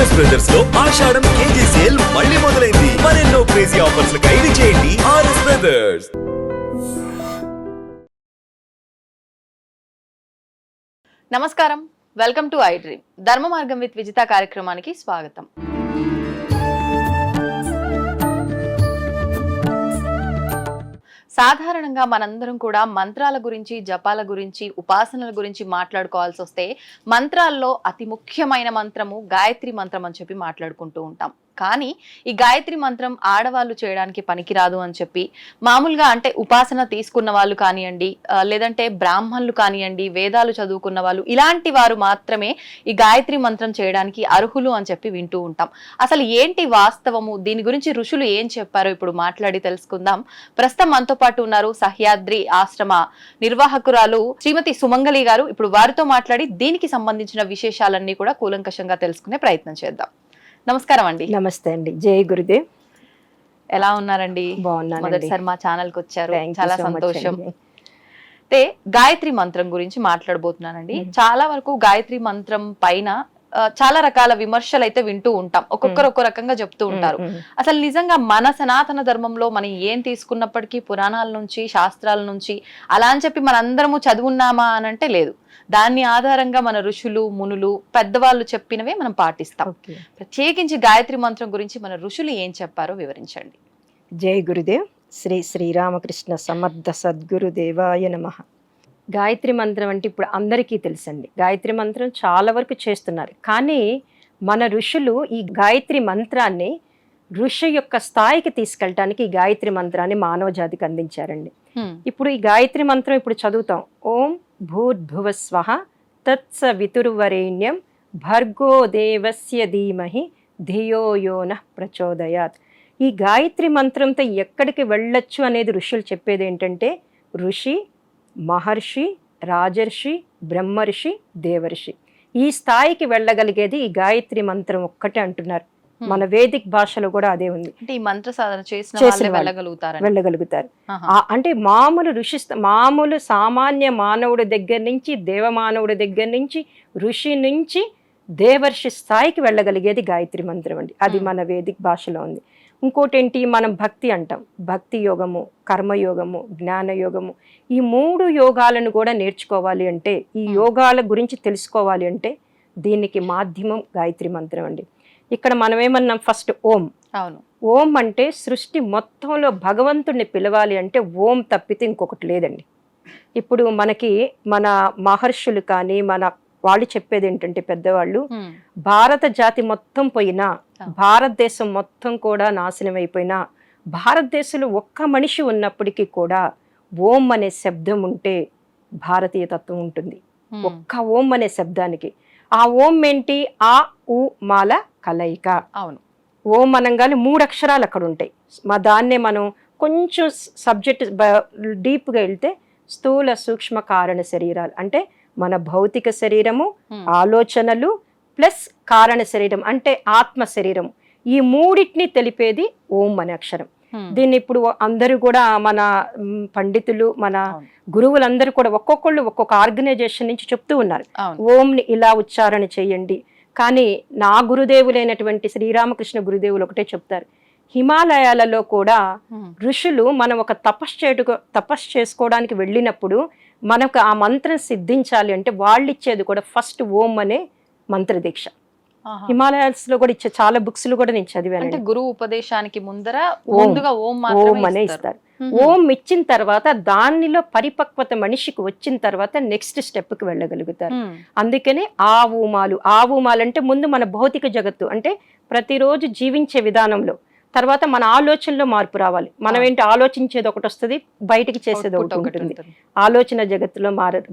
RS brothers లో ఆషాఢం KG sale మళ్ళీ మొదలైంది. మరెన్నో క్రేజీ ఆఫర్స్ ఖైదీ చేయండి ఆర్ఎస్ బ్రదర్స్. నమస్కారం, వెల్కమ్ టు ఐ డ్రీమ్. ధర్మ మార్గం విత్ విజిత కార్యక్రమానికి స్వాగతం. సాధారణంగా మనందరం కూడా మంత్రాల గురించి, జపాల గురించి, ఉపాసనల గురించి మాట్లాడుకోవాల్సి వస్తే మంత్రాల్లో అతి ముఖ్యమైన మంత్రము గాయత్రి మంత్రం అని చెప్పి మాట్లాడుకుంటూ ఉంటాం. కానీ ఈ గాయత్రి మంత్రం ఆడవాళ్ళు చేయడానికి పనికిరాదు అని చెప్పి మామూలుగా అంటే ఉపాసన తీసుకున్న వాళ్ళు కానివ్వండి, లేదంటే బ్రాహ్మణులు కానివ్వండి, వేదాలు చదువుకున్న వాళ్ళు, ఇలాంటి వారు మాత్రమే ఈ గాయత్రి మంత్రం చేయడానికి అర్హులు అని చెప్పి వింటూ ఉంటాం. అసలు ఏంటి వాస్తవము, దీని గురించి ఋషులు ఏం చెప్పారో ఇప్పుడు మాట్లాడి తెలుసుకుందాం. ప్రస్తుతం మనతో పాటు ఉన్నారు సహ్యాద్రి ఆశ్రమ నిర్వాహకురాలు శ్రీమతి సుమంగళి గారు. ఇప్పుడు వారితో మాట్లాడి దీనికి సంబంధించిన విశేషాలన్నీ కూడా కూలంకషంగా తెలుసుకునే ప్రయత్నం చేద్దాం. నమస్కారం అండి. నమస్తే అండి. జై గురుదేవ్. ఎలా ఉన్నారండి? బాగున్నాను. మొదటిసారి మా ఛానల్ కి వచ్చారు, చాలా సంతోషం. అయితే గాయత్రి మంత్రం గురించి మాట్లాడబోతున్నానండి. చాలా వరకు గాయత్రి మంత్రం పైన చాలా రకాల విమర్శలు అయితే వింటూ ఉంటాం. ఒక్కొక్కరు ఒక్కో రకంగా చెప్తూ ఉంటారు. అసలు నిజంగా మన సనాతన ధర్మంలో మనం ఏం తీసుకున్నప్పటికీ పురాణాల నుంచి, శాస్త్రాల నుంచి అలా అని చెప్పి మనందరము చదువున్నామా అని అంటే లేదు. దాన్ని ఆధారంగా మన ఋషులు, మునులు, పెద్దవాళ్ళు చెప్పినవే మనం పాటిస్తాం. ప్రత్యేకించి గాయత్రి మంత్రం గురించి మన ఋషులు ఏం చెప్పారో వివరించండి. జై గురుదేవ్. శ్రీ శ్రీరామకృష్ణ సమర్థ సద్గురుదేవాయ నమః. గాయత్రి మంత్రం అంటే ఇప్పుడు అందరికీ తెలుసండి. గాయత్రి మంత్రం చాలా వరకు చేస్తున్నారు. కానీ మన ఋషులు ఈ గాయత్రి మంత్రాన్ని ఋషి యొక్క స్థాయికి తీసుకెళ్ళటానికి ఈ గాయత్రి మంత్రాన్ని మానవ జాతికి అందించారండి. ఇప్పుడు ఈ గాయత్రి మంత్రం ఇప్పుడు చదువుతాం. ఓం భూర్భువ స్వః తత్సవితుర్వరేణ్యం భర్గో దేవస్య ధీమహి ధియో యో నః ప్రచోదయాత్. ఈ గాయత్రి మంత్రంతో ఎక్కడికి వెళ్ళొచ్చు అనేది ఋషులు చెప్పేది ఏంటంటే, ఋషి, మహర్షి, రాజర్షి, బ్రహ్మర్షి, దేవర్షి, ఈ స్థాయికి వెళ్ళగలిగేది ఈ గాయత్రి మంత్రం ఒక్కటే అంటున్నారు. మన వేదిక్ భాషలో కూడా అదే ఉంది. అంటే ఈ మంత్ర సాధన చేసిన వెళ్ళగలుగుతారు. అంటే మామూలు సామాన్య మానవుడి దగ్గర నుంచి, దేవమానవుడి దగ్గర నుంచి, ఋషి నుంచి దేవర్షి స్థాయికి వెళ్ళగలిగేది గాయత్రి మంత్రం అండి. అది మన వేదిక్ భాషలో ఉంది. ఇంకోటి ఏంటి, మనం భక్తి అంటాం. భక్తి యోగము, కర్మయోగము, జ్ఞానయోగము, ఈ 3 యోగాలను కూడా నేర్చుకోవాలి అంటే, ఈ యోగాల గురించి తెలుసుకోవాలి అంటే దీనికి మాధ్యమం గాయత్రి మంత్రం అండి. ఇక్కడ మనం ఏమన్నాం, ఫస్ట్ ఓం. అవును. ఓం అంటే సృష్టి మొత్తంలో భగవంతుడిని పిలవాలి అంటే ఓం తప్పితే ఇంకొకటి లేదండి. ఇప్పుడు మనకి మన మహర్షులు కానీ మన వాళ్ళు చెప్పేది ఏంటంటే, పెద్దవాళ్ళు, భారత జాతి మొత్తం పోయినా, భారతదేశం మొత్తం కూడా నాశనం అయిపోయినా, భారతదేశంలో ఒక్క మనిషి ఉన్నప్పటికీ కూడా ఓం అనే శబ్దం ఉంటే భారతీయ తత్వం ఉంటుంది. ఒక్క ఓం అనే శబ్దానికి. ఆ ఓం ఏంటి, ఆ ఉ మాల కలయిక. అవును. ఓం అనగానే 3 అక్షరాలు అక్కడ ఉంటాయి. దాన్నే మనం కొంచెం సబ్జెక్ట్ డీప్గా వెళ్తే స్థూల సూక్ష్మ కారణ శరీరాలు అంటే మన భౌతిక శరీరము, ఆలోచనలు ప్లస్ కారణ శరీరం అంటే ఆత్మ శరీరం, ఈ 3టిని తెలిపేది ఓం అనే అక్షరం. దీన్ని ఇప్పుడు అందరూ కూడా మన పండితులు, మన గురువులందరూ కూడా ఒక్కొక్కళ్ళు ఒక్కొక్క ఆర్గనైజేషన్ నుంచి చెప్తూ ఉన్నారు, ఓంని ఇలా ఉచ్చారణ చేయండి. కానీ నా గురుదేవులైనటువంటి శ్రీరామకృష్ణ గురుదేవులు ఒకటే చెప్తారు, హిమాలయాలలో కూడా ఋషులు మనం ఒక తపస్సు చేసుకోవడానికి వెళ్ళినప్పుడు మనకు ఆ మంత్రం సిద్ధించాలి అంటే వాళ్ళు ఇచ్చేది కూడా ఫస్ట్ ఓం అనే మంత్ర దీక్ష. హిమాలయాస్ లో కూడా ఇచ్చే చాలా బుక్స్ లో కూడా నేను చదివాను. అంటే గురువు ఉపదేశానికి ముందుగా ఓం అనే ఇస్తారు. ఓం ఇచ్చిన తర్వాత దానిలో పరిపక్వత మనిషికి వచ్చిన తర్వాత నెక్స్ట్ స్టెప్ కి వెళ్ళగలుగుతారు. అందుకనే ఆ ఊమాలు అంటే ముందు మన భౌతిక జగత్తు అంటే ప్రతిరోజు జీవించే విధానంలో, తర్వాత మన ఆలోచనలో మార్పు రావాలి. మనం ఏంటి, ఆలోచించేది ఒకటి వస్తుంది, బయటికి చేసేది ఒకటి ఉంటుంది. ఆలోచన జగత్తులో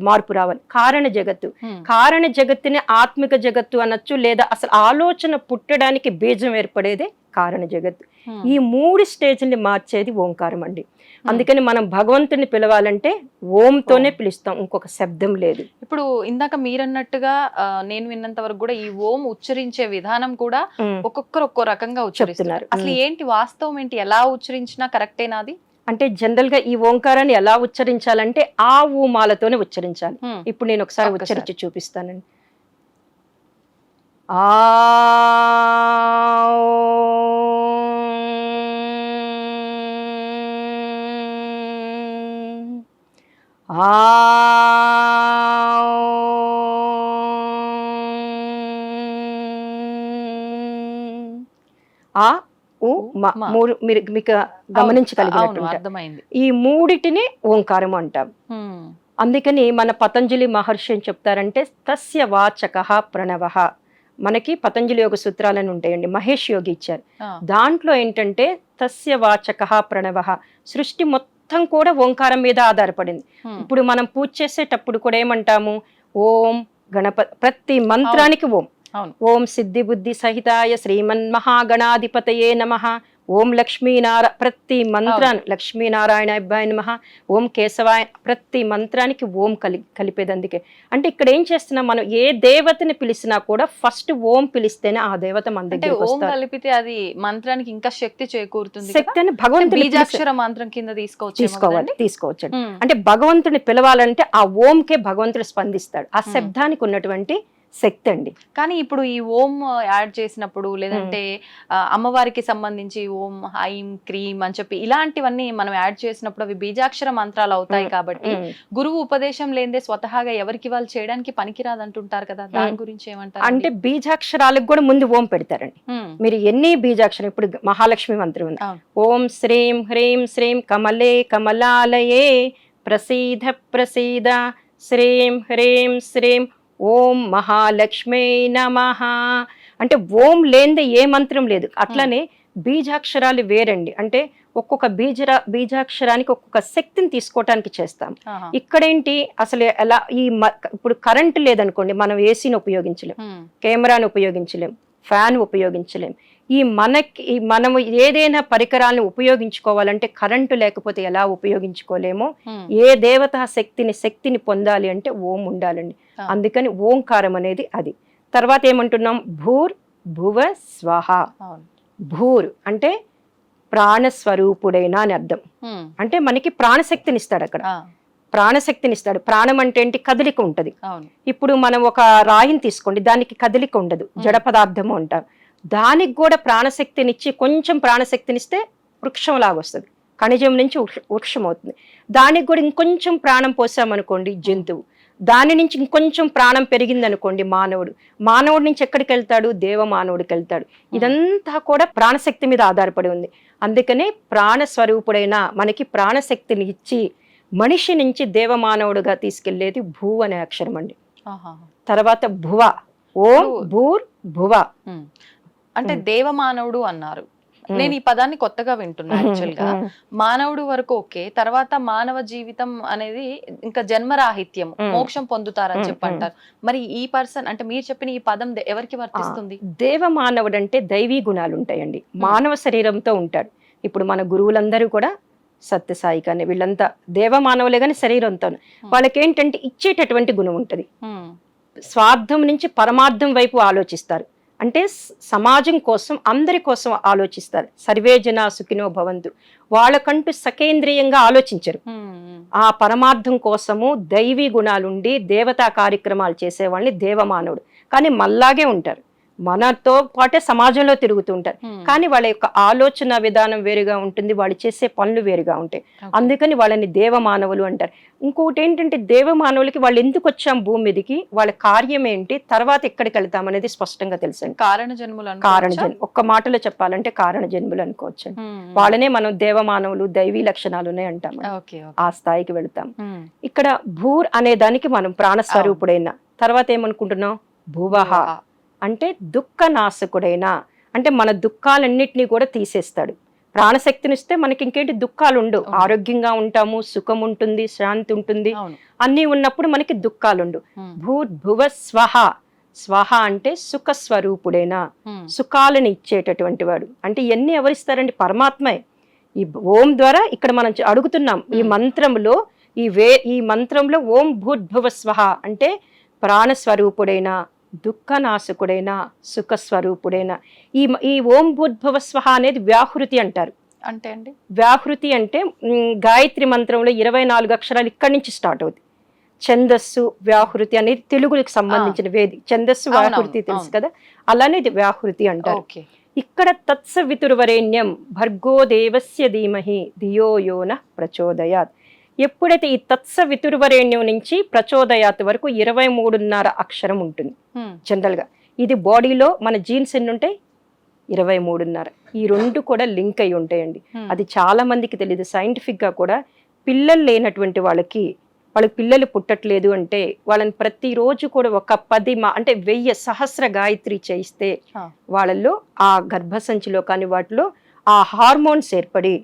మార్పు రావాలి. కారణ జగత్తుని ఆత్మిక జగత్తు అనొచ్చు, లేదా అసలు ఆలోచన పుట్టడానికి బీజం ఏర్పడేదే కారణ జగత్తు. ఈ 3 స్టేజ్ని మార్చేది ఓంకారం అండి. అందుకని మనం భగవంతుని పిలవాలంటే ఓంతోనే పిలుస్తాం, ఇంకొక శబ్దం లేదు. ఇప్పుడు ఇందాక మీరన్నట్టుగా నేను విన్నంత వరకు కూడా ఈ ఓం ఉచ్చరించే విధానం కూడా ఒక్కొక్కరు ఒక్కో రకంగా ఉచ్చరిస్తున్నారు. అసలు ఏంటి వాస్తవం ఏంటి, ఎలా ఉచ్చరించినా కరెక్టేనాది? అంటే జనరల్ గా ఈ ఓంకారాన్ని ఎలా ఉచ్చరించాలంటే ఆ ఊమాలతోనే ఉచ్చరించాలి. ఇప్పుడు నేను ఒకసారి ఉచ్చరించి చూపిస్తానండి. ఆ ఆ ఉ మ మ. మూడు మీరు మీకు అవును, గమనించగలిగినట్టు అర్థమైంది. ఈ మూడిటిని ఓంకారం అంటాం. ఉమ్, అందుకని మన పతంజలి మహర్షి ఏం చెప్తారంటే తస్య వాచక ప్రణవ. మనకి పతంజలి యోగ సూత్రాలని ఉంటాయండి, మహేష్ యోగి ఇచ్చారు. ఆ, దాంట్లో ఏంటంటే తస్య వాచక ప్రణవ, సృష్టి మొత్తం కూడా ఓంకారం మీద ఆధారపడింది. ఉమ్, ఇప్పుడు మనం పూజ చేసేటప్పుడు కూడా ఏమంటాము, ఓం ప్రతి మంత్రానికి ఓం. అవును. ఓం సిద్ధి బుద్ధి సహితాయ శ్రీమన్ మహాగణాధిపతయే నమః, ఓం ప్రతి మంత్రాన్ని లక్ష్మీనారాయణ అబ్బాయి నమః, ఓం కేశవాయ, ప్రతి మంత్రానికి ఓం కలిపేది. అందుకే అంటే ఇక్కడ ఏం చేస్తున్నాం, మనం ఏ దేవతని పిలిచినా కూడా ఫస్ట్ ఓం పిలిస్తేనే ఆ దేవత మన అంటే దగ్గరికి ఓం వస్తారు. కలిపితే అది మంత్రానికి ఇంకా శక్తి చేకూరుతుంది శక్తి కదా? అని భగవంతుని బీజాక్షర మంత్రం కింద తీసుకోవచ్చు. అంటే భగవంతుని పిలవాలంటే ఆ ఓంకే భగవంతుడు స్పందిస్తాడు. ఆ శబ్దానికి ఉన్నటువంటి శక్తి అండి. కానీ ఇప్పుడు ఈ ఓం యాడ్ చేసినప్పుడు లేదంటే అమ్మవారికి సంబంధించి ఓం ఐం క్రీం అని చెప్పి ఇలాంటివన్నీ మనం యాడ్ చేసినప్పుడు అవి బీజాక్షర మంత్రాలు అవుతాయి కాబట్టి గురువు ఉపదేశం లేదే స్వతహాగా ఎవరికి వాళ్ళు చేయడానికి పనికిరాదు అంటుంటారు కదా, దాని గురించి ఏమంటారు? అంటే బీజాక్షరాలకు కూడా ముందు ఓం పెడతారండి. మీరు ఎన్ని బీజాక్షరం, ఇప్పుడు మహాలక్ష్మి మంత్రం ఉంది, ఓం శ్రీం హ్రీం శ్రీం కమలే కమలాలయే ప్రసీద ప్రసీద శ్రీం హ్రీం శ్రీం ఓం మహాలక్ష్మీ నమః. అంటే ఓం లేనిదే ఏ మంత్రం లేదు. అట్లానే బీజాక్షరాలు వేరండి. అంటే ఒక్కొక్క బీజాక్షరానికి ఒక్కొక్క శక్తిని తీసుకోవటానికి చేస్తాం. ఇక్కడేంటి అసలు ఎలా ఇప్పుడు కరెంట్ లేదనుకోండి, మనం ఏసీని ఉపయోగించలేం, కెమెరాని ఉపయోగించలేం, ఫ్యాన్ ఉపయోగించలేం. మనము ఏదైనా పరికరాలను ఉపయోగించుకోవాలంటే కరెంటు లేకపోతే ఎలా ఉపయోగించుకోలేమో, ఏ దేవతా శక్తిని పొందాలి అంటే ఓం ఉండాలండి. అందుకని ఓంకారం అనేది అది. తర్వాత ఏమంటున్నాం, భూర్ భువ స్వహ. భూర్ అంటే ప్రాణస్వరూపుడైన అని అర్థం. అంటే మనకి ప్రాణశక్తినిస్తాడు. అక్కడ ప్రాణశక్తినిస్తాడు. ప్రాణం అంటే ఏంటి, కదలిక ఉంటది. ఇప్పుడు మనం ఒక రాయిని తీసుకోండి, దానికి కదలిక ఉండదు, జడ పదార్థము అంటాం. దానికి కూడా ప్రాణశక్తినిచ్చి కొంచెం ప్రాణశక్తినిస్తే వృక్షం లాగా వస్తుంది, ఖనిజం నుంచి వృక్షం అవుతుంది. దానికి కూడా ఇంకొంచెం ప్రాణం పోసామనుకోండి జంతువు, దాని నుంచి ఇంకొంచెం ప్రాణం పెరిగింది అనుకోండి మానవుడి నుంచి ఎక్కడికి వెళ్తాడు, దేవమానవుడికి వెళ్తాడు. ఇదంతా కూడా ప్రాణశక్తి మీద ఆధారపడి ఉంది. అందుకనే ప్రాణస్వరూపుడైన మనకి ప్రాణశక్తిని ఇచ్చి మనిషి నుంచి దేవమానవుడుగా తీసుకెళ్లేది భూ అనే అక్షరం అండి. తర్వాత భువ, ఓం భూర్ భువ అంటే దేవమానవుడు అన్నారు. నేను ఈ పదాన్ని కొత్తగా వింటున్నా. యాక్చువల్ గా మానవుడు వరకు ఓకే, తర్వాత మానవ జీవితం అనేది ఇంకా జన్మరాహిత్యం, మోక్షం పొందుతారని చెప్పి అంటారు. మరి ఈ పర్సన్ అంటే మీరు చెప్పిన ఈ పదం ఎవరికి వర్తిస్తుంది? దేవమానవుడు అంటే దైవీ గుణాలు ఉంటాయండి, మానవ శరీరంతో ఉంటాడు. ఇప్పుడు మన గురువులందరూ కూడా సత్యసాయి కానీ వీళ్ళంతా దేవమానవులే కానీ శరీరంతో, వాళ్ళకేంటంటే ఇచ్చేటటువంటి గుణం ఉంటుంది. స్వార్థం నుంచి పరమార్థం వైపు ఆలోచిస్తారు. అంటే సమాజం కోసం, అందరి కోసం ఆలోచిస్తారు. సర్వే జనా సుఖినో భవంతు. వాళ్ళకంటూ సకేంద్రియంగా ఆలోచించరు. ఆ పరమార్థం కోసము దైవీ గుణాలుండి దేవతా కార్యక్రమాలు చేసేవాళ్ళని దేవమానవుడు. కానీ మళ్ళాగే ఉంటారు, మనతో పాటే సమాజంలో తిరుగుతూ ఉంటారు. కానీ వాళ్ళ యొక్క ఆలోచన విధానం వేరుగా ఉంటుంది, వాళ్ళు చేసే పనులు వేరుగా ఉంటాయి. అందుకని వాళ్ళని దేవమానవులు అంటారు. ఇంకొకటి ఏంటంటే దేవమానవులకి వాళ్ళు ఎందుకు వచ్చాం భూమి మీదకి, వాళ్ళ కార్యం ఏంటి, తర్వాత ఎక్కడికి వెళ్తాం అనేది స్పష్టంగా తెలుసండి. కారణ జన్మ, ఒక్క మాటలో చెప్పాలంటే కారణ జన్ములు అనుకోవచ్చు. వాళ్ళనే మనం దేవమానవులు, దైవీ లక్షణాలునే అంటాం. ఆ స్థాయికి వెళతాం. ఇక్కడ భూర్ అనే దానికి మనం ప్రాణస్వరూపుడైన, తర్వాత ఏమనుకుంటున్నాం, భువహ అంటే దుఃఖనాశకుడైన, అంటే మన దుఃఖాలన్నిటినీ కూడా తీసేస్తాడు. ప్రాణశక్తినిస్తే మనకి ఇంకేంటి దుఃఖాలు ఉండవు, ఆరోగ్యంగా ఉంటాము, సుఖం ఉంటుంది, శాంతి ఉంటుంది, అన్నీ ఉన్నప్పుడు మనకి దుఃఖాలు ఉండవు. భూర్భువ స్వహ, స్వహ అంటే సుఖ స్వరూపుడైన, సుఖాలను ఇచ్చేటటువంటి వాడు. అంటే ఇవన్నీ ఎవరిస్తారండి, పరమాత్మే. ఈ ఓం ద్వారా ఇక్కడ మనం అడుగుతున్నాం ఈ మంత్రంలో, ఈ మంత్రంలో ఓం భూర్భువ స్వహ అంటే ప్రాణస్వరూపుడైన, దుఃఖనాశకుడైన, సుఖస్వరూపుడైన. ఈ ఓం భూర్భువ స్వహ అనేది వ్యాహృతి అంటారు. అంటే అండి వ్యాహృతి అంటే గాయత్రి మంత్రంలో 24 అక్షరాలు ఇక్కడి నుంచి స్టార్ట్ అవుతుంది. ఛందస్సు వ్యాహృతి అనేది తెలుగుకి సంబంధించిన వేది. ఛందస్సు వ్యాహృతి తెలుసు కదా, అలానే ఇది వ్యాహృతి అంటారు. ఇక్కడ తత్సవితుర్వరేణ్యం భర్గో దేవస్య ధీమహి ధియో యో నః ప్రచోదయాత్. ఎప్పుడైతే ఈ తత్సవితుర్వరేణ్యం నుంచి ప్రచోదయాత్ వరకు 23.5 అక్షరం ఉంటుంది జనరల్ గా. ఇది బాడీలో మన జీన్స్ ఎన్ని ఉంటాయి, 23.5. ఈ రెండు కూడా లింక్ అయి ఉంటాయండి. అది చాలా మందికి తెలియదు. సైంటిఫిక్గా కూడా పిల్లలు లేనటువంటి వాళ్ళకి పిల్లలు పుట్టట్లేదు అంటే వాళ్ళని ప్రతిరోజు కూడా ఒక 10 అంటే 1000 సహస్ర గాయత్రి చేయిస్తే వాళ్ళల్లో ఆ గర్భసంచిలో కానీ వాటిలో ఆ హార్మోన్స్ ఏర్పడి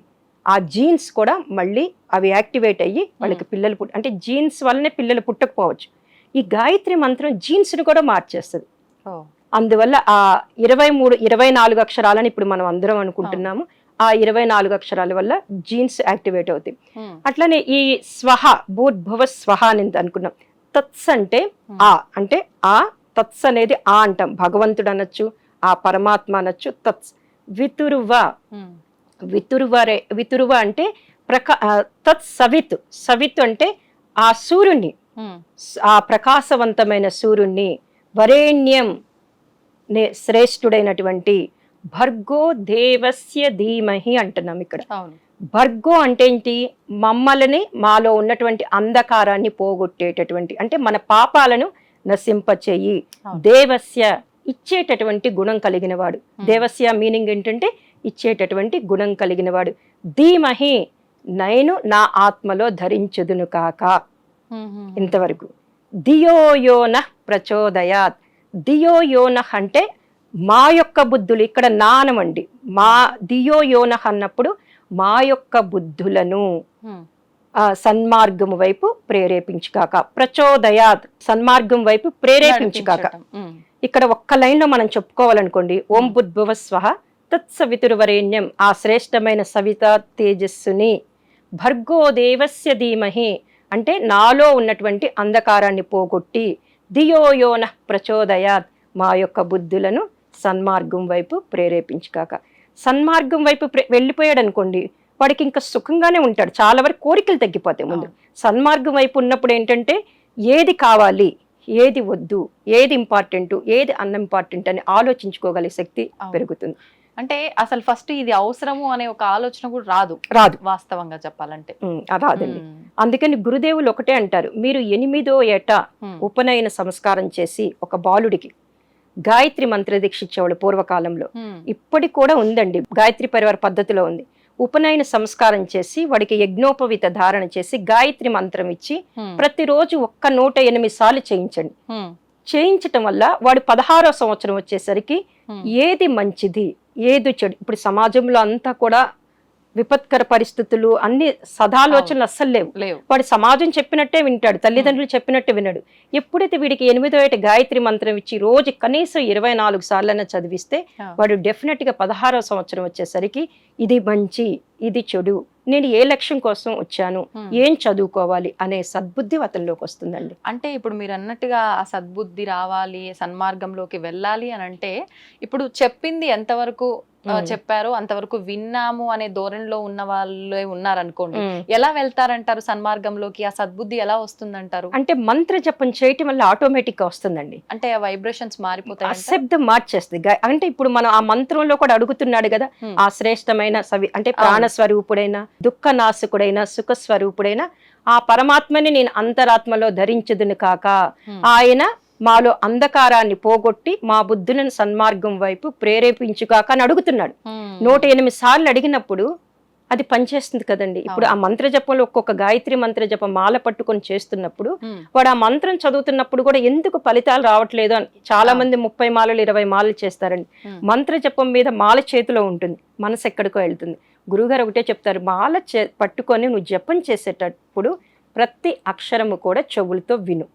ఆ జీన్స్ కూడా మళ్ళీ అవి యాక్టివేట్ అయ్యి వాళ్ళకి పిల్లలు అంటే జీన్స్ వల్లనే పిల్లలు పుట్టకపోవచ్చు. ఈ గాయత్రి మంత్రం జీన్స్ని కూడా మార్చేస్తుంది. అందువల్ల ఆ 24 అక్షరాలని ఇప్పుడు మనం అందరం అనుకుంటున్నాము. ఆ 24 అక్షరాల వల్ల జీన్స్ యాక్టివేట్ అవుతాయి. అట్లనే ఈ స్వహ భూర్భువ స్వహ అని అనుకున్నాం. తత్స్ అంటే ఆ అంటే ఆ తత్స్ అనేది ఆ అంటాం. భగవంతుడు అనొచ్చు, ఆ పరమాత్మ అనొచ్చు. తత్స్ వితురువ వితురువ అంటే తత్ సవిత్ సవిత్ అంటే ఆ సూర్యుణ్ణి, ఆ ప్రకాశవంతమైన సూర్యుణ్ణి, వరేణ్యం శ్రేష్ఠుడైనటువంటి భర్గో దేవస్య ధీమహి అంటున్నాం ఇక్కడ. భర్గో అంటే ఏంటి? మమ్మల్ని మాలో ఉన్నటువంటి అంధకారాన్ని పోగొట్టేటటువంటి అంటే మన పాపాలను నశింపచేయి. దేవస్య ఇచ్చేటటువంటి గుణం కలిగిన వాడు. దేవస్య మీనింగ్ ఏంటంటే ఇచ్చేటటువంటి గుణం కలిగిన వాడు. ధీమహి నేను నా ఆత్మలో ధరించుదును కాక. ఇంతవరకు ధియోయోన ప్రచోదయాత్. ధియోయోన అంటే మా యొక్క బుద్ధులు, ఇక్కడ నానమండి. మా ధియోయోన అన్నప్పుడు మా యొక్క బుద్ధులను సన్మార్గము వైపు ప్రేరేపించుకాక. ప్రచోదయాత్ సన్మార్గం వైపు ప్రేరేపించుకాక. ఇక్కడ ఒక్క లైన్ లో మనం చెప్పుకోవాలనుకోండి, ఓం బుద్భువ స్వహ తత్సవితుర్వరేణ్యం, ఆ శ్రేష్టమైన సవిత తేజస్సుని, భర్గో దేవస్య ధీమహి అంటే నాలో ఉన్నటువంటి అంధకారాన్ని పోగొట్టి, ధియోయోన ప్రచోదయాత్ మా యొక్క బుద్ధులను సన్మార్గం వైపు ప్రేరేపించుకాక. సన్మార్గం వైపు వెళ్ళిపోయాడు అనుకోండి, వాడికి ఇంకా సుఖంగానే ఉంటాడు. చాలా వరకు కోరికలు తగ్గిపోతాయి. ముందు సన్మార్గం వైపు ఉన్నప్పుడు ఏంటంటే ఏది కావాలి, ఏది వద్దు, ఏది ఇంపార్టెంట్, ఏది అన్ఇంపార్టెంట్ అని ఆలోచించుకోగలిగే శక్తి పెరుగుతుంది. అంటే అసలు ఫస్ట్ ఇది అవసరము అనే ఒక ఆలోచన కూడా రాదు వాస్తవంగా చెప్పాలంటే. రాదండి. అందుకని గురుదేవులు ఒకటే అంటారు, మీరు 8వ ఏట ఉపనయన సంస్కారం చేసి ఒక బాలుడికి గాయత్రి మంత్ర దీక్ష ఇచ్చేవాళ్ళు పూర్వకాలంలో. ఇప్పటికి కూడా ఉందండి, గాయత్రి పరివార పద్ధతిలో ఉంది. ఉపనయన సంస్కారం చేసి వాడికి యజ్ఞోపవిత ధారణ చేసి గాయత్రి మంత్రం ఇచ్చి ప్రతిరోజు 108 సార్లు చేయించండి. చేయించటం వల్ల వాడు 16వ సంవత్సరం వచ్చేసరికి ఏది మంచిది ఏది చెడు, ఇప్పుడు సమాజంలో అంతా కూడా విపత్కర పరిస్థితులు, అన్ని సదాలోచనలు అస్సలు లేవు. వాడు సమాజం చెప్పినట్టే వింటాడు, తల్లిదండ్రులు చెప్పినట్టే వినడు. ఎప్పుడైతే వీడికి 8వ ఏట గాయత్రి మంత్రం ఇచ్చి రోజు కనీసం 24 సార్లైనా చదివిస్తే వాడు డెఫినెట్ గా 16వ సంవత్సరం వచ్చేసరికి ఇది మంచి ఇది చెడు, నేను ఏ లక్ష్యం కోసం వచ్చాను, ఏం చదువుకోవాలి అనే సద్బుద్ధి అతనిలోకి వస్తుందండి. అంటే ఇప్పుడు మీరు అన్నట్టుగా ఆ సద్బుద్ధి రావాలి, సన్మార్గంలోకి వెళ్ళాలి అని అంటే ఇప్పుడు చెప్పింది ఎంతవరకు చెప్పారు అంతవరకు విన్నాము అనే ధోరణిలో ఉన్న వాళ్ళే ఉన్నారనుకోండి, ఎలా వెళ్తారంటారు సన్మార్గంలోకి? ఆ సద్బుద్ధి ఎలా వస్తుందంటారు? అంటే మంత్ర జపం చేయటం వల్ల ఆటోమేటిక్ గా వస్తుందండి. అంటే ఆ వైబ్రేషన్స్ మారిపోతాయి, శబ్దం మార్చేస్తుంది. అంటే ఇప్పుడు మనం ఆ మంత్రంలో కూడా అడుగుతున్నాడు కదా, ఆ శ్రేష్టమైన అంటే ప్రాణస్వరూపుడైన, దుఃఖ నాశకుడైన, సుఖ స్వరూపుడైన ఆ పరమాత్మని నేను అంతరాత్మలో ధరించుదును కాక, ఆయన మాలో అంధకారాన్ని పోగొట్టి మా బుద్ధులను సన్మార్గం వైపు ప్రేరేపించుగాక అని అడుగుతున్నాడు. 108 సార్లు అడిగినప్పుడు అది పనిచేస్తుంది కదండి. ఇప్పుడు ఆ మంత్ర జపంలో ఒక్కొక్క గాయత్రి మంత్ర జపం మాల పట్టుకొని చేస్తున్నప్పుడు వాడు ఆ మంత్రం చదువుతున్నప్పుడు కూడా ఎందుకు ఫలితాలు రావట్లేదు అని చాలా మంది 30 మాలలు 20 మాలలు చేస్తారండి. మంత్ర జపం మీద మాల చేతిలో ఉంటుంది, మనసు ఎక్కడికో వెళ్తుంది. గురువుగారు ఒకటే చెప్తారు, మాల పట్టుకొని నువ్వు జపం చేసేటప్పుడు ప్రతి అక్షరము కూడా చెవులతో విను.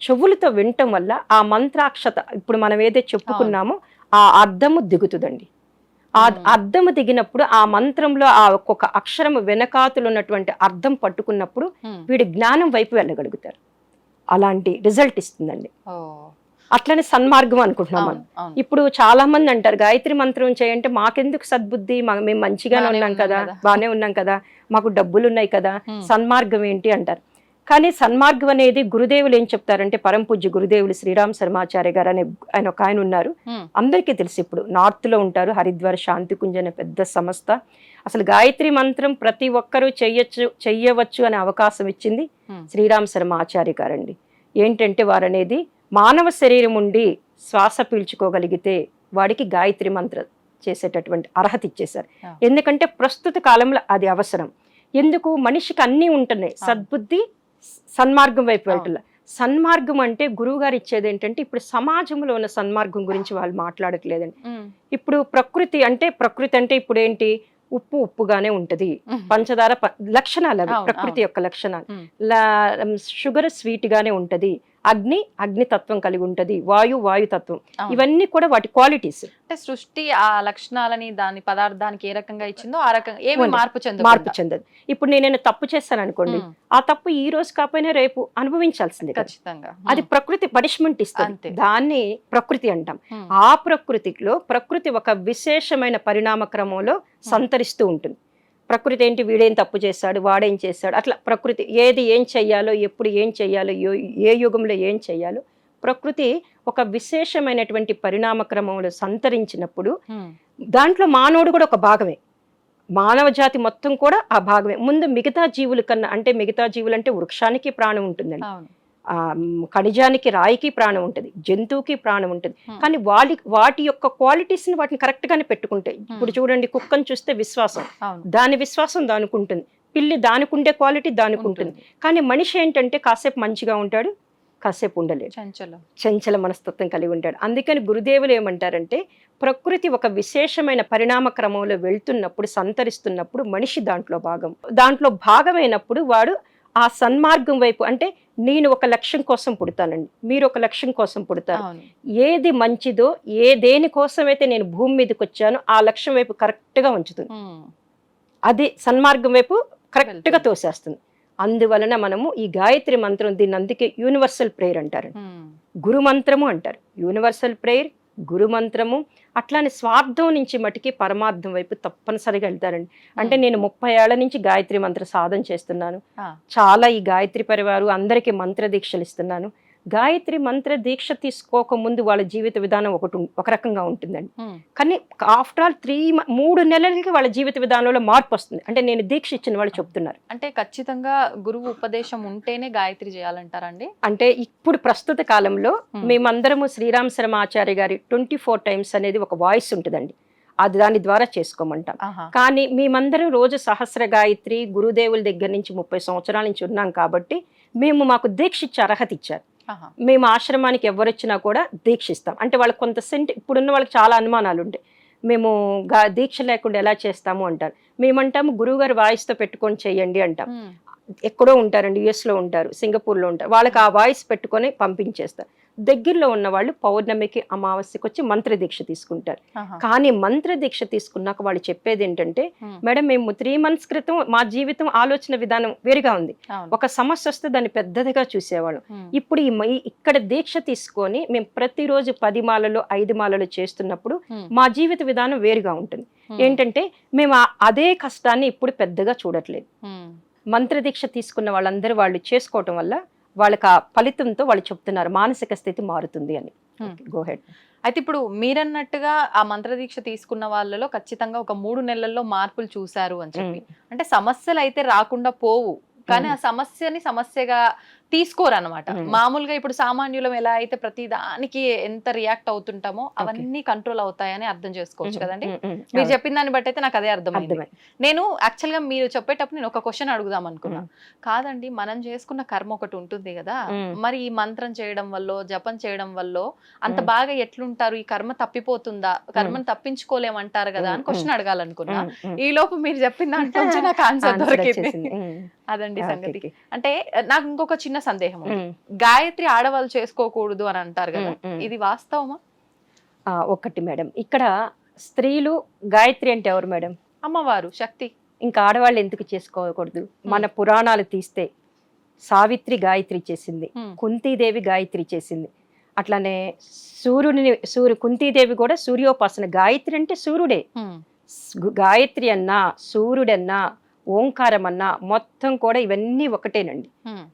చెవులతో వినటం వల్ల ఆ మంత్రాక్షత ఇప్పుడు మనం ఏదైతే చెప్పుకున్నామో ఆ అర్థము దిగుతుందండి. ఆ అర్థము దిగినప్పుడు ఆ మంత్రంలో ఆ ఒక్కొక్క అక్షరము వెనకాతులు ఉన్నటువంటి అర్థం పట్టుకున్నప్పుడు వీడి జ్ఞానం వైపు వెళ్ళగలుగుతారు. అలాంటి రిజల్ట్ ఇస్తుందండి. అట్లనే సన్మార్గం అనుకుంటున్నాం మనం. ఇప్పుడు చాలా మంది అంటారు గాయత్రి మంత్రం చేయంటే మాకెందుకు సద్బుద్ధి, మేము మంచిగానే ఉన్నాం కదా, బాగానే ఉన్నాం కదా, మాకు డబ్బులు ఉన్నాయి కదా, సన్మార్గం ఏంటి అంటారు. కానీ సన్మార్గం అనేది గురుదేవులు ఏం చెప్తారంటే, పరంపూజ్య గురుదేవులు శ్రీరామ్ శర్మాచార్య గారు అనే ఆయన ఒక ఆయన ఉన్నారు, అందరికీ తెలుసు. ఇప్పుడు నార్త్ లో ఉంటారు, హరిద్వార్ శాంతికుంజ్ అనే పెద్ద సంస్థ. అసలు గాయత్రి మంత్రం ప్రతి ఒక్కరూ చెయ్యవచ్చు అనే అవకాశం ఇచ్చింది శ్రీరామ్ శర్మాచార్య గారండి. ఏంటంటే వారు అనేది మానవ శరీరం ఉండి శ్వాస పీల్చుకోగలిగితే వాడికి గాయత్రి మంత్రం చేసేటటువంటి అర్హత ఇచ్చేశారు. ఆ. ఎందుకంటే ప్రస్తుత కాలంలో అది అవసరం. ఎందుకు? మనిషికి అన్నీ ఉంటున్నాయి, సద్బుద్ధి సన్మార్గం వైపు వెళ్ళట్ల. సన్మార్గం అంటే గురువు గారు ఇచ్చేది ఏంటంటే ఇప్పుడు సమాజంలో ఉన్న సన్మార్గం గురించి వాళ్ళు మాట్లాడట్లేదండి. ఇప్పుడు ప్రకృతి అంటే ఇప్పుడు ఏంటి, ఉప్పు ఉప్పుగానే ఉంటది, పంచదార లక్షణాలు అవి ప్రకృతి యొక్క లక్షణాలు. షుగర్ స్వీట్ గానే ఉంటది, అగ్ని అగ్నితత్వం కలిగి ఉంటది, వాయుతత్వం, ఇవన్నీ కూడా వాటి క్వాలిటీస్. అంటే సృష్టి ఆ లక్షణాలని దాని పదార్థానికి ఏ రకంగా ఇచ్చిందో ఆ రకంగా ఏమి మార్పు చెందదు. ఇప్పుడు నేను తప్పు చేస్తాను అనుకోండి, ఆ తప్పు ఈ రోజు కాకపోయినా రేపు అనుభవించాల్సిందే ఖచ్చితంగా. అది ప్రకృతి పనిష్మెంట్ ఇస్తుంది, దాన్ని ప్రకృతి అంటాం. ఆ ప్రకృతి ఒక విశేషమైన పరిణామ క్రమంలో సంతరిస్తూ ఉంటుంది. ప్రకృతి ఏంటి, వీడేం తప్పు చేశాడు, వాడేం చేశాడు, అట్లా ప్రకృతి ఏది ఏం చెయ్యాలో, ఎప్పుడు ఏం చెయ్యాలో, ఏ యుగంలో ఏం చెయ్యాలో ప్రకృతి ఒక విశేషమైనటువంటి పరిణామ క్రమంలో సంతరించినప్పుడు దాంట్లో మానవుడు కూడా ఒక భాగమే, మానవ జాతి మొత్తం కూడా ఆ భాగమే. ముందు మిగతా జీవుల కన్నా, మిగతా జీవులు అంటే వృక్షానికి ప్రాణం ఉంటుందండి, ఖనిజానికి రాయికి ప్రాణం ఉంటుంది, జంతువుకి ప్రాణం ఉంటుంది. కానీ వాటి యొక్క క్వాలిటీస్ ని వాటిని కరెక్ట్ గానే పెట్టుకుంటాయి. ఇప్పుడు చూడండి, కుక్కను చూస్తే విశ్వాసం, దాని విశ్వాసం దానికి ఉంటుంది, పిల్లి దానికి ఉండే క్వాలిటీ దానికి ఉంటుంది. కానీ మనిషి ఏంటంటే కాసేపు మంచిగా ఉంటాడు, కాసేపు ఉండలేడు, చంచల మనస్తత్వం కలిగి ఉంటాడు. అందుకని గురుదేవులు ఏమంటారంటే ప్రకృతి ఒక విశేషమైన పరిణామ క్రమంలో వెళ్తున్నప్పుడు, సంతరిస్తున్నప్పుడు మనిషి దాంట్లో భాగమైనప్పుడు వాడు ఆ సన్మార్గం వైపు, అంటే నేను ఒక లక్ష్యం కోసం పుడతానండి, మీరు ఒక లక్ష్యం కోసం పుడతారు, ఏది మంచిదో దేని కోసమైతే నేను భూమి మీదకి వచ్చానో ఆ లక్ష్యం వైపు కరెక్ట్ గా ఉంచుతుంది, అది సన్మార్గం వైపు కరెక్ట్ గా తోసేస్తుంది. అందువలన మనము ఈ గాయత్రి మంత్రం, దీన్ని అందుకే యూనివర్సల్ ప్రేయర్ అంటారు, గురు మంత్రము అంటారు. యూనివర్సల్ ప్రేయర్, గురు మంత్రము, అట్లానే స్వార్థం నుంచి మటుకి పరమార్థం వైపు తప్పనిసరిగా వెళ్తారండి. అంటే నేను 30 ఏళ్ల నుంచి గాయత్రి మంత్ర సాధన చేస్తున్నాను, చాలా ఈ గాయత్రి పరివారు అందరికీ మంత్ర దీక్షలు ఇస్తున్నాను. గాయత్రి మంత్ర దీక్ష తీసుకోక ముందు వాళ్ళ జీవిత విధానం ఒక రకంగా ఉంటుందండి. కానీ ఆఫ్టర్ ఆల్ 3 నెలలకి వాళ్ళ జీవిత విధానంలో మార్పు వస్తుంది. అంటే నేను దీక్ష ఇచ్చిన వాళ్ళు చెప్తున్నారు. అంటే ఖచ్చితంగా గురువు ఉపదేశం ఉంటేనే గాయత్రి చేయాలంటారండి? అంటే ఇప్పుడు ప్రస్తుత కాలంలో మేమందరము శ్రీరామ్ శర్మ ఆచార్య గారి 24 టైమ్స్ అనేది ఒక వాయిస్ ఉంటుందండి, అది దాని ద్వారా చేసుకోమంటాం. కానీ మేమందరం రోజు సహస్ర గాయత్రి గురుదేవుల దగ్గర నుంచి 30 సంవత్సరాల నుంచి ఉన్నాం కాబట్టి మాకు దీక్ష ఇచ్చే అర్హత ఇచ్చారు. మేము ఆశ్రమానికి ఎవరొచ్చినా కూడా దీక్షిస్తాం. అంటే వాళ్ళకి కొంత ఇప్పుడున్న వాళ్ళకి చాలా అనుమానాలు ఉంటాయి, మేము దీక్ష లేకుండా ఎలా చేస్తాము అంటారు. మేమంటాము గురువుగారు వాయిస్తో పెట్టుకొని చెయ్యండి అంటాం. ఎక్కడో ఉంటారండి, యుఎస్లో ఉంటారు, సింగపూర్లో ఉంటారు, వాళ్ళకి ఆ వాయిస్ పెట్టుకొని పంపించేస్తారు. దగ్గరలో ఉన్న వాళ్ళు పౌర్ణమికి అమావాస్యకి వచ్చి మంత్ర దీక్ష తీసుకుంటారు. కానీ మంత్ర దీక్ష తీసుకున్నాక వాళ్ళు చెప్పేది ఏంటంటే, మేడం మేము 3 months క్రితం మా జీవితం ఆలోచన విధానం వేరుగా ఉంది, ఒక సమస్య వస్తే దాన్ని పెద్దదిగా చూసేవాళ్ళం, ఇప్పుడు ఇక్కడ దీక్ష తీసుకొని మేము ప్రతిరోజు 10 మాలలు 5 మాలలు చేస్తున్నప్పుడు మా జీవిత విధానం వేరుగా ఉంటుంది. ఏంటంటే మేము అదే కష్టాన్ని ఇప్పుడు పెద్దగా చూడట్లేదు. మంత్ర దీక్ష తీసుకున్న వాళ్ళందరూ వాళ్ళు చేసుకోవటం వల్ల వాళ్ళకి ఆ ఫలితంతో వాళ్ళు చెప్తున్నారు మానసిక స్థితి మారుతుంది అని. Go head. అయితే ఇప్పుడు మీరన్నట్టుగా ఆ మంత్రదీక్ష తీసుకున్న వాళ్ళలో ఖచ్చితంగా ఒక 3 నెలల్లో మార్పులు చూశారు అని చెప్పి, అంటే సమస్యలు అయితే రాకుండా పోవు, కానీ ఆ సమస్యని సమస్యగా తీసుకోరు అనమాట. మామూలుగా ఇప్పుడు సామాన్యులం ఎలా అయితే ప్రతి దానికి ఎంత రియాక్ట్ అవుతుంటామో అవన్నీ కంట్రోల్ అవుతాయని అర్థం చేసుకోవచ్చు కదండి. మీరు చెప్పిన దాన్ని బట్టి అయితే నాకు అదే అర్థమైంది. నేను యాక్చువల్ గా మీరు చెప్పేటప్పుడు నేను ఒక క్వశ్చన్ అడుగుదాం అనుకున్నా. కాదండి, మనం చేసుకున్న కర్మ ఒకటి ఉంటుంది కదా, మరి ఈ మంత్రం చేయడం వల్ల జపం చేయడం వల్ల అంత బాగా ఎట్లుంటారు, ఈ కర్మ తప్పిపోతుందా, కర్మను తప్పించుకోలేమంటారు కదా అని క్వశ్చన్ అడగాలనుకున్నా. ఈ లోపు మీరు చెప్పిన దాంట్లో నాకు ఆన్సర్ దొరికింది. అదండి సంగతి. అంటే నాకు ఇంకొక చిన్న సందేహం, గాయత్రి ఆడవాళ్ళు చేసుకోకూడదు అని అంటారు కదా, ఇది వాస్తవమా? ఒకటి మేడం, ఇక్కడ స్త్రీలు గాయత్రి అంటే ఎవరు మేడం? అమ్మవారు, శక్తి. ఇంకా ఆడవాళ్ళు ఎందుకు చేసుకోకూడదు? మన పురాణాలు తీస్తే సావిత్రి గాయత్రి చేసింది, కుంతీదేవి గాయత్రి చేసింది, అట్లానే కుంతీదేవి కూడా సూర్యోపాసన. గాయత్రి అంటే సూర్యుడే, గాయత్రి అన్నా సూర్యుడన్నా ఓంకారం అన్నా మొత్తం కూడా ఇవన్నీ ఒకటేనండి.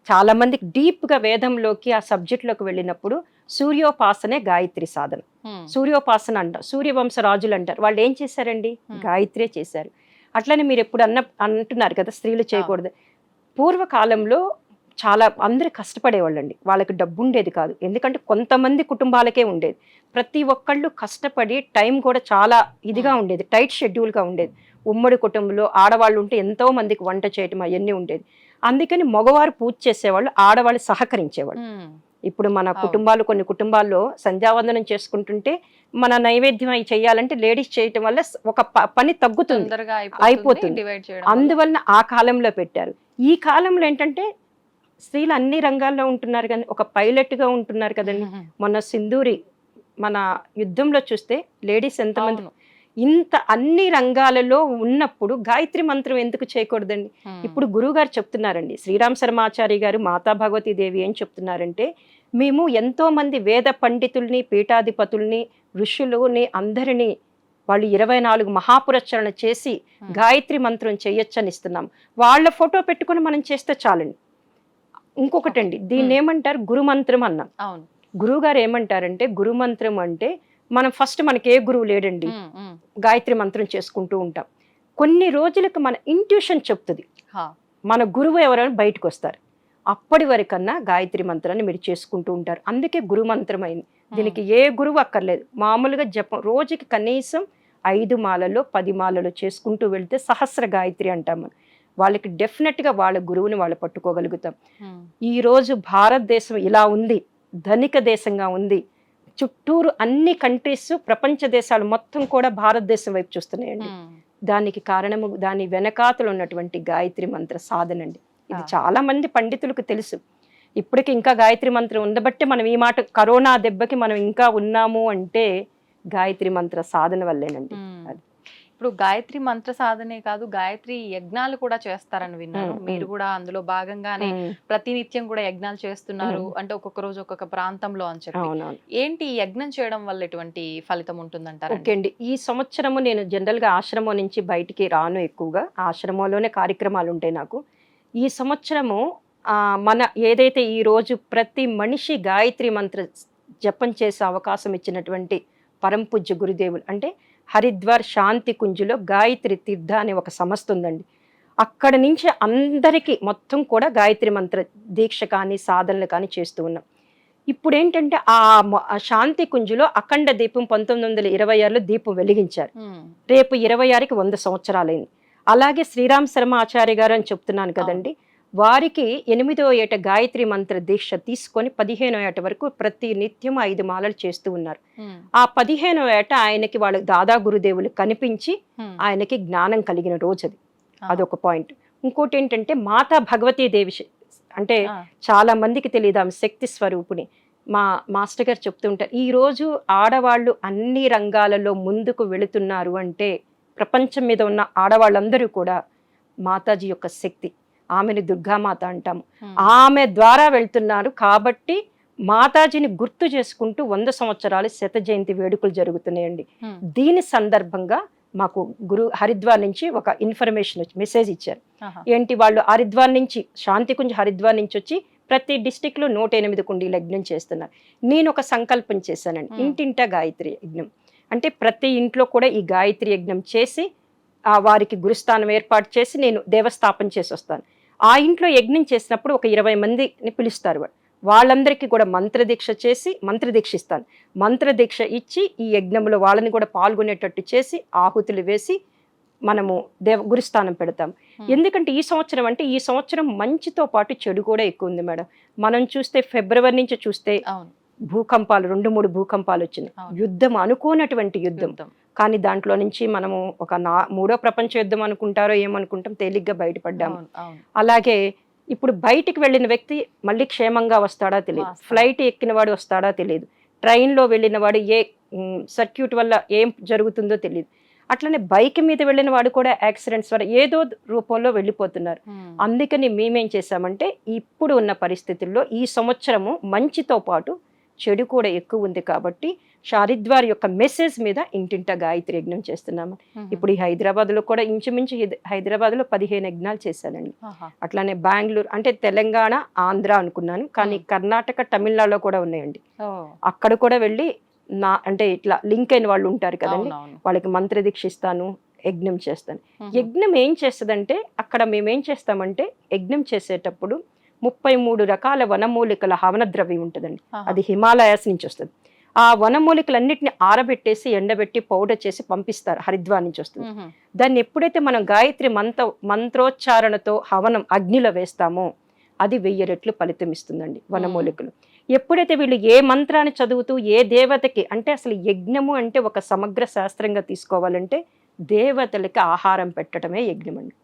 చాలా మందికి డీప్ గా వేదంలోకి ఆ సబ్జెక్ట్ లోకి వెళ్ళినప్పుడు సూర్యోపాసనే గాయత్రి సాధన. సూర్యోపాసన అంటారు, సూర్యవంశ రాజులు అంటారు, వాళ్ళు ఏం చేశారండి? గాయత్రే చేశారు. అట్లనే మీరు ఎప్పుడు అంటున్నారు కదా స్త్రీలు చేయకూడదు. పూర్వకాలంలో చాలా అందరూ కష్టపడేవాళ్ళండి. వాళ్ళకి డబ్బు ఉండేది కాదు. ఎందుకంటే కొంతమంది కుటుంబాలకే ఉండేది. ప్రతి ఒక్కళ్ళు కష్టపడి టైం కూడా చాలా ఇదిగా ఉండేది. టైట్ షెడ్యూల్‌గా ఉండేది. ఉమ్మడి కుటుంబంలో ఆడవాళ్ళు ఉంటే ఎంతో మందికి వంట చేయటం అయన్నీ ఉండేది. అందుకని మగవారు పూజ చేసేవాళ్ళు, ఆడవాళ్ళు సహకరించేవాళ్ళు. ఇప్పుడు మన కుటుంబాలు కొన్ని కుటుంబాల్లో సంధ్యావందనం చేసుకుంటుంటే మన నైవేద్యం అవి చేయాలంటే లేడీస్ చేయటం వల్ల ఒక పని తగ్గుతుంది, తొందరగా అయిపోతుంది. డివైడ్ చేయడం అందువలన ఆ కాలంలో పెట్టారు. ఈ కాలంలో ఏంటంటే స్త్రీలు అన్ని రంగాల్లో ఉంటున్నారు కానీ ఒక పైలట్గా ఉంటున్నారు కదండి. మొన్న సింధూరి మన యుద్ధంలో చూస్తే లేడీస్ ఎంతమంది అవును. ఇంత అన్ని రంగాలలో ఉన్నప్పుడు గాయత్రి మంత్రం ఎందుకు చేయకూడదండి? ఇప్పుడు గురువు గారు చెప్తున్నారండి, శ్రీరామ్ శర్మాచారి గారు, మాతా భగవతి దేవి ఏం చెప్తున్నారంటే, మేము ఎంతో మంది వేద పండితుల్ని, పీఠాధిపతుల్ని, ఋషులని అందరినీ వాళ్ళు 24 మహాపురచరణ చేసి గాయత్రి మంత్రం చేయొచ్చని ఇస్తున్నాం. వాళ్ళ ఫోటో పెట్టుకుని మనం చేస్తే చాలండి. ఇంకొకటండి, దీన్ని ఏమంటారు? గురుమంత్రం అన్నాం. అవును. గురువు గారు ఏమంటారంటే, గురుమంత్రం అంటే మనం ఫస్ట్ మనకి ఏ గురువు లేడండి, గాయత్రి మంత్రం చేసుకుంటూ ఉంటాం. కొన్ని రోజులకు మన ఇంట్యూషన్ చెప్తుంది మన గురువు ఎవరైనా బయటకు వస్తారు. అప్పటి వరకన్నా గాయత్రి మంత్రాన్ని మీరు చేసుకుంటూ ఉంటారు. అందుకే గురు మంత్రం అయింది. దీనికి ఏ గురువు అక్కర్లేదు. మామూలుగా జపం రోజుకి కనీసం 5 మాలలో 10 మాలలో చేసుకుంటూ వెళ్తే సహస్ర గాయత్రి అంటాం మనం. వాళ్ళకి డెఫినెట్గా వాళ్ళ గురువుని వాళ్ళు పట్టుకోగలుగుతాం. ఈరోజు భారతదేశం ఇలా ఉంది, ధనిక దేశంగా ఉంది. చుట్టూరు అన్ని కంట్రీస్, ప్రపంచ దేశాలు మొత్తం కూడా భారతదేశం వైపు చూస్తున్నాయండి. దానికి కారణము దాని వెనకాతలు ఉన్నటువంటి గాయత్రి మంత్ర సాధన అండి. ఇది చాలా మంది పండితులకు తెలుసు. ఇప్పటికి ఇంకా గాయత్రి మంత్రం ఉండబట్టే మనం ఈ మాట, కరోనా దెబ్బకి మనం ఇంకా ఉన్నాము అంటే గాయత్రి మంత్ర సాధన వల్లేనండి. ఇప్పుడు గాయత్రి మంత్ర సాధనే కాదు, గాయత్రి యజ్ఞాలు కూడా చేస్తారని విన్నాను. మీరు కూడా అందులో భాగంగానే ప్రతినిత్యం కూడా యజ్ఞాలు చేస్తున్నారు అంటే ఒక్కొక్క రోజు ఒక్కొక్క ప్రాంతంలో అని చెప్పి. ఏంటి ఈ యజ్ఞం చేయడం వల్ల ఎటువంటి ఫలితం ఉంటుందంటారు? ఓకే అండి, ఈ సంవత్సరము నేను జనరల్ గా ఆశ్రమం నుంచి బయటికి రాను. ఎక్కువగా ఆశ్రమంలోనే కార్యక్రమాలు ఉంటాయి నాకు. ఈ సంవత్సరము మన ఏదైతే ఈ రోజు ప్రతి మనిషి గాయత్రి మంత్ర జపం చేసే అవకాశం ఇచ్చినటువంటి పరమ పూజ్య గురుదేవులు అంటే హరిద్వార్ శాంతి కుంజులో గాయత్రి తీర్థ అనే ఒక సంస్థ ఉందండి. అక్కడ నుంచి అందరికీ మొత్తం కూడా గాయత్రి మంత్ర దీక్ష కానీ సాధనలు కానీ చేస్తూ ఉన్నాం. ఇప్పుడు ఏంటంటే ఆ శాంతి కుంజులో అఖండ దీపం 1926లో దీపం వెలిగించారు. రేపు 26కి 100 సంవత్సరాలైంది. అలాగే శ్రీరామ్ శర్మ ఆచార్య గారు అని చెప్తున్నాను కదండి, వారికి 8వ ఏట గాయత్రి మంత్ర దీక్ష తీసుకొని 15వ ఏట వరకు ప్రతి నిత్యం 5 మాలలు చేస్తూ ఉన్నారు. ఆ 15వ ఏట ఆయనకి వాళ్ళ దాదా గురుదేవులు కనిపించి ఆయనకి జ్ఞానం కలిగిన రోజు అది. అదొక పాయింట్. ఇంకోటి ఏంటంటే మాతా భగవతీ దేవి అంటే చాలా మందికి తెలియదు, ఆమె శక్తి స్వరూపిణి. మా మాస్టర్ గారు చెప్తుంటారు, ఈ రోజు ఆడవాళ్ళు అన్ని రంగాలలో ముందుకు వెళుతున్నారు అంటే ప్రపంచం మీద ఉన్న ఆడవాళ్ళందరూ కూడా మాతాజీ యొక్క శక్తి. ఆమెను దుర్గామాత అంటాము. ఆమె ద్వారా వెళ్తున్నారు కాబట్టి మాతాజీని గుర్తు చేసుకుంటూ 100 సంవత్సరాలు శత జయంతి వేడుకలు జరుగుతున్నాయండి. దీని సందర్భంగా మాకు హరిద్వార్ నుంచి ఒక ఇన్ఫర్మేషన్ వచ్చి మెసేజ్ ఇచ్చారు. ఏంటి, వాళ్ళు హరిద్వార్ నుంచి శాంతికుంజ్ హరిద్వార్ నుంచి వచ్చి ప్రతి డిస్టిక్ లో 108 కుండీల యజ్ఞం చేస్తున్నారు. నేను ఒక సంకల్పం చేశానండి, ఇంటింటా గాయత్రి యజ్ఞం అంటే ప్రతి ఇంట్లో కూడా ఈ గాయత్రి యజ్ఞం చేసి వారికి గురుస్థానం ఏర్పాటు చేసి నేను దేవస్థాపన చేసి వస్తాను. ఆ ఇంట్లో యజ్ఞం చేసినప్పుడు ఒక 20 మందిని పిలుస్తారు. వాళ్ళందరికీ కూడా మంత్రదీక్ష చేసి మంత్రదీక్ష ఇస్తాను. మంత్రదీక్ష ఇచ్చి ఈ యజ్ఞంలో వాళ్ళని కూడా పాల్గొనేటట్టు చేసి ఆహుతులు వేసి మనము గురుస్థానం పెడతాం. ఎందుకంటే ఈ సంవత్సరం అంటే ఈ సంవత్సరం మంచితో పాటు చెడు కూడా ఎక్కువ ఉంది మేడం. మనం చూస్తే ఫిబ్రవరి నుంచి చూస్తే భూకంపాలు 2-3 భూకంపాలు వచ్చినాయి. యుద్ధం, అనుకోనటువంటి యుద్ధం. కానీ దాంట్లో నుంచి మనము ఒక 3వ ప్రపంచ యుద్ధం అనుకుంటారో ఏమనుకుంటాం, తేలిగ్గా బయటపడ్డాము. అలాగే ఇప్పుడు బయటికి వెళ్ళిన వ్యక్తి మళ్ళీ క్షేమంగా వస్తాడా తెలియదు, ఫ్లైట్ ఎక్కిన వాడు వస్తాడా తెలియదు, ట్రైన్లో వెళ్ళిన వాడు ఏ సర్క్యూట్ వల్ల ఏం జరుగుతుందో తెలియదు. అట్లనే బైక్ మీద వెళ్ళిన వాడు కూడా యాక్సిడెంట్స్ వల్ల ఏదో రూపంలో వెళ్ళిపోతున్నారు. అందుకని మేమేం చేశామంటే ఇప్పుడు ఉన్న పరిస్థితుల్లో ఈ సంవత్సరము మంచితో పాటు చెడు కూడా ఎక్కువ ఉంది కాబట్టి హరిద్వార్ యొక్క మెసేజ్ మీద ఇంటింటా గాయత్రి యజ్ఞం చేస్తున్నాము. ఇప్పుడు ఈ హైదరాబాద్లో కూడా ఇంచుమించు హైదరాబాద్లో 15 యజ్ఞాలు చేశానండి. అట్లానే బెంగళూరు అంటే తెలంగాణ, ఆంధ్ర అనుకున్నాను, కానీ కర్ణాటక, తమిళనాడులో కూడా ఉన్నాయండి. అక్కడ కూడా వెళ్ళి అంటే ఇట్లా లింక్ అయిన వాళ్ళు ఉంటారు కదండి, వాళ్ళకి మంత్రదీక్ష ఇస్తాను, యజ్ఞం చేస్తాను. యజ్ఞం ఏం చేస్తుందంటే అక్కడ మేమేం చేస్తామంటే యజ్ఞం చేసేటప్పుడు 33 రకాల వనమూలికల హవన ద్రవ్యం ఉంటుందండి. ఆహా. అది హిమాలయాస్ నుంచి వస్తుంది. ఆ వనమూలికలన్నిటిని ఆరబెట్టేసి ఎండబెట్టి పౌడర్ చేసి పంపిస్తారు, హరిద్వార్ నుంచి వస్తుంది. మ్మ్. దాన్ని ఎప్పుడైతే మనం గాయత్రి మంత్రోచ్చారణతో హవనం అగ్నిలో వేస్తామో అది 1000 రెట్లు ఫలితం ఇస్తుందండి వనమూలికలు. ఎప్పుడైతే వీళ్ళు ఏ మంత్రాన్ని చదువుతూ ఏ దేవతకి, అంటే అసలు యజ్ఞము అంటే ఒక సమగ్ర శాస్త్రంగా తీసుకోవాలంటే దేవతలకి ఆహారం పెట్టడమే యజ్ఞం అండి.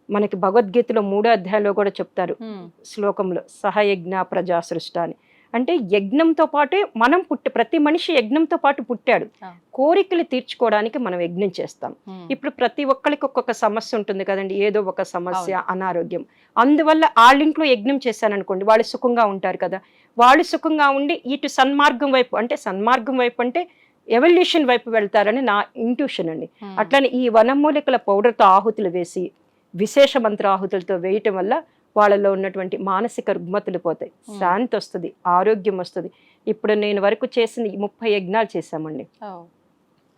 మనకి భగవద్గీతలో 3వ అధ్యాయంలో కూడా చెప్తారు మ్మ్. శ్లోకంలో, సహయజ్ఞ ప్రజా సృష్ట అని. అంటే యజ్ఞంతో పాటే మనం ప్రతి మనిషి యజ్ఞంతో పాటు పుట్టాడు. ఆ. కోరికలు తీర్చుకోవడానికి మనం యజ్ఞం చేస్తాం. మ్మ్. ఇప్పుడు ప్రతి ఒక్కరికి ఒక్కొక్క సమస్య ఉంటుంది కదండి, ఏదో ఒక సమస్య, అనారోగ్యం. అందువల్ల వాళ్ళింట్లో యజ్ఞం చేశాననుకోండి, వాళ్ళు సుఖంగా ఉంటారు కదా. వాళ్ళు సుఖంగా ఉండి ఇటు సన్మార్గం వైపు, అంటే సన్మార్గం వైపు అంటే ఎవల్యూషన్ వైపు వెళ్తారని నా ఇంట్యూషన్ అండి. మ్మ్. అట్లనే ఈ వనమూలికల పౌడర్తో ఆహుతులు వేసి విశేష మంత్ర ఆహుతులతో వేయటం వల్ల వాళ్ళలో ఉన్నటువంటి మానసిక రుగ్మతులు పోతాయి, శాంతి వస్తుంది, ఆరోగ్యం వస్తుంది. ఇప్పుడు నేను వరకు చేసిన 30 యజ్ఞాలు చేశామండి. ఓ.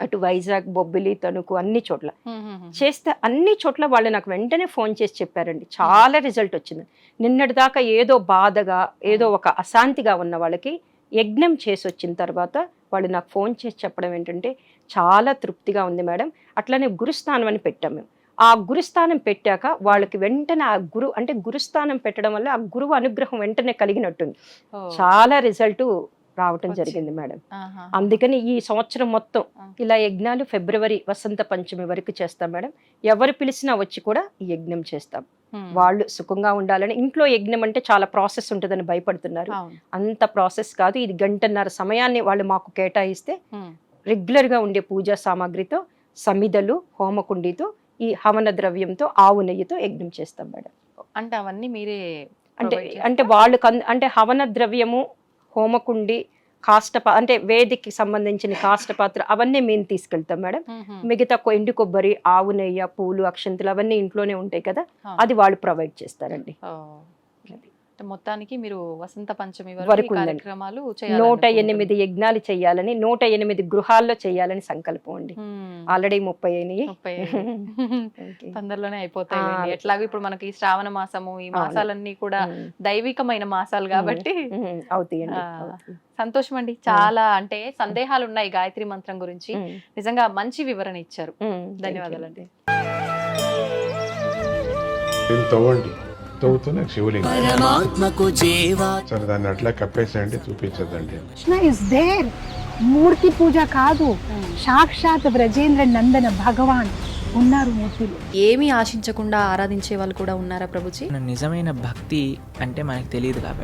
అటు వైజాగ్, బొబ్బిలి, తణుకు అన్ని చోట్ల మ్మ్. చేస్తే అన్ని చోట్ల వాళ్ళు నాకు వెంటనే ఫోన్ చేసి చెప్పారండి, చాలా రిజల్ట్ వచ్చింది. నిన్నటి దాకా ఏదో బాధగా, ఏదో ఒక అశాంతిగా ఉన్న వాళ్ళకి యజ్ఞం చేసి వచ్చిన తర్వాత వాళ్ళు నాకు ఫోన్ చేసి చెప్పడం ఏంటంటే, చాలా తృప్తిగా ఉంది మేడం. అట్లనే గురుస్థానం అని పెట్టాం మేము. ఆ గురుస్థానం పెట్టాక వాళ్ళకి వెంటనే ఆ అంటే గురుస్థానం పెట్టడం వల్ల ఆ గురువు అనుగ్రహం వెంటనే కలిగినట్టుంది. ఓ. చాలా రిజల్ట్ రావటం జరిగింది మేడం. ఆహా. అందుకని ఈ సంవత్సరం మొత్తం ఆ. ఇలా యజ్ఞాలు ఫిబ్రవరి వసంత పంచమి వరకు చేస్తాం మేడం. ఎవరు పిలిచినా వచ్చి కూడా ఈ యజ్ఞం చేస్తాం. మ్మ్. వాళ్ళు సుఖంగా ఉండాలని. ఇంట్లో యజ్ఞం అంటే చాలా ప్రాసెస్ ఉంటుందని భయపడుతున్నారు. అవును. అంత ప్రాసెస్ కాదు. ఇది 1.5 గంటల సమయాన్ని వాళ్ళు మాకు కేటాయిస్తే మ్మ్. రెగ్యులర్గా ఉండే పూజా సామాగ్రితో, సమిదలు, హోమకుండితో, ఈ హవన ద్రవ్యంతో, ఆవు నెయ్యితో యజ్ఞం చేస్తాం మేడం. అంటే అవన్నీ మీరే అంటే provide చేస్తారా? అంటే వాళ్ళు అంటే హవన ద్రవ్యము, హోమకుండి, అంటే వేదికి సంబంధించిన కాష్టపాత్ర అవన్నీ మేము తీసుకెళ్తాం మేడం. మ్మ్. మిగతా ఎండు కొబ్బరి, ఆవు నెయ్యి, పూలు, అక్షంతలు అవన్నీ ఇంట్లోనే ఉంటాయి కదా, ఆ. అది వాళ్ళు ప్రొవైడ్ చేస్తారండి. ఓ. అంటే మొత్తానికి మీరు వసంత పంచమి వరకు వరకు ఈ ఉందండి. కార్యక్రమాలు 108 యజ్ఞాలు చేయాలని, 108 గృహాల్లో చేయాలని సంకల్పం అండి. ఆల్రెడీ 30 అయినాయి. 30 తొందరలోనే అయిపోతాయి. ఆ. ఎట్లాగో ఇప్పుడు మనకి ఈ శ్రావణ మాసము, ఈ మాసాలన్నీ కూడా ఉమ్. దైవికమైన మాసాలు కాబట్టి అవుతాయండి. ఆ. సంతోషం అండి. చాలా అంటే సందేహాలు ఉన్నాయి గాయత్రి మంత్రం గురించి. నిజంగా మంచి వివరణ ఇచ్చారు. ధన్యవాదాలండి. దీన్ని తవ్వండి, తవ్వుతూనే శివలింగం. పరమాత్మకు జీవా సరే దాన్ని అట్లా కప్పేసేయండి, చూపించదండి. Krishna is there. మూర్తి పూజ కాదు, సాక్షాత్ బ్రజేంద్ర నందన భగవాన్ ఉన్నారు మూర్తిలో. ఏమీ ఆశించకుండా ఆరాధించే వాళ్ళు కూడా ఉన్నారా ప్రభుజీ? నిజమైన భక్తి అంటే మనకు తెలియదు కాబట్టి